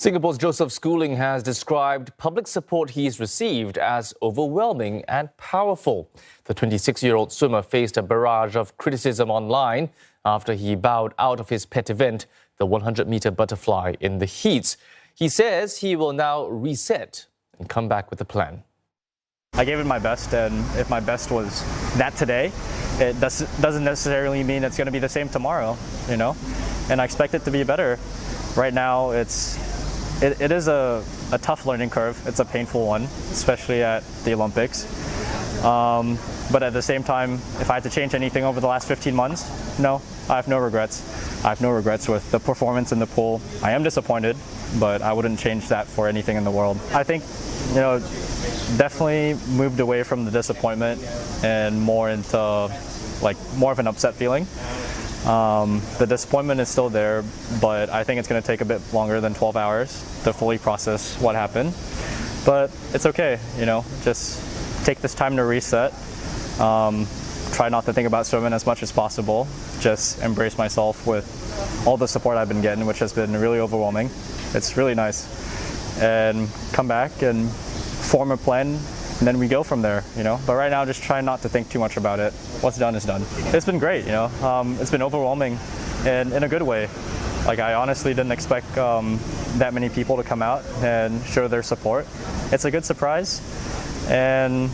Singapore's Joseph Schooling has described public support he's received as overwhelming and powerful. The 26-year-old swimmer faced a barrage of criticism online after he bowed out of his pet event, the 100-meter butterfly in the heats. He says he will now reset and come back with a plan. I gave it my best, and if my best was that today, it doesn't necessarily mean it's going to be the same tomorrow, you know? And I expect it to be better. Right now, it is a tough learning curve. It's a painful one, especially at the Olympics. But at the same time, if I had to change anything over the last 15 months, no, I have no regrets. I have no regrets with the performance in the pool. I am disappointed, but I wouldn't change that for anything in the world. I think, definitely moved away from the disappointment and more into more of an upset feeling. The disappointment is still there, but I think it's going to take a bit longer than 12 hours to fully process what happened. But it's okay, just take this time to reset. Try not to think about swimming as much as possible. Just embrace myself with all the support I've been getting, which has been really overwhelming. It's really nice. And come back and form a plan, and then we go from there, But right now, just try not to think too much about it. What's done is done. It's been great, It's been overwhelming and in a good way. I honestly didn't expect that many people to come out and show their support. It's a good surprise. And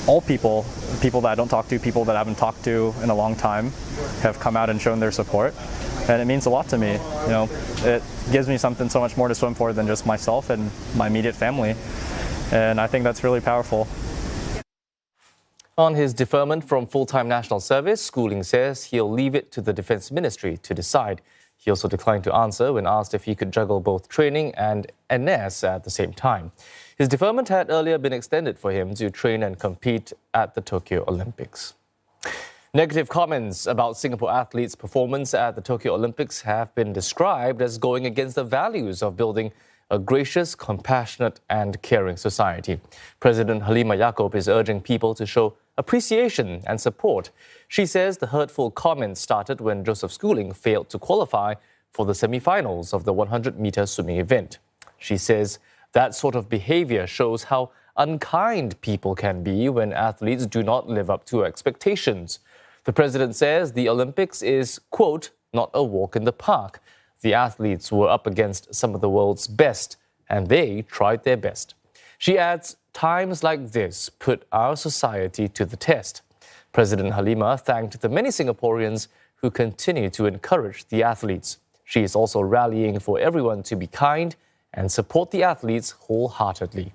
all people that I don't talk to, people that I haven't talked to in a long time, have come out and shown their support. And it means a lot to me. It gives me something so much more to swim for than just myself and my immediate family. And I think that's really powerful. On his deferment from full-time national service, Schooling says he'll leave it to the Defence Ministry to decide. He also declined to answer when asked if he could juggle both training and NS at the same time. His deferment had earlier been extended for him to train and compete at the Tokyo Olympics. Negative comments about Singapore athletes' performance at the Tokyo Olympics have been described as going against the values of building a gracious, compassionate and caring society. President Halimah Yacob is urging people to show appreciation and support. She says the hurtful comments started when Joseph Schooling failed to qualify for the semi-finals of the 100-meter swimming event. She says that sort of behavior shows how unkind people can be when athletes do not live up to expectations. The president says the Olympics is, quote, not a walk in the park. The athletes were up against some of the world's best, and they tried their best. She adds, times like this put our society to the test. President Halimah thanked the many Singaporeans who continue to encourage the athletes. She is also rallying for everyone to be kind and support the athletes wholeheartedly.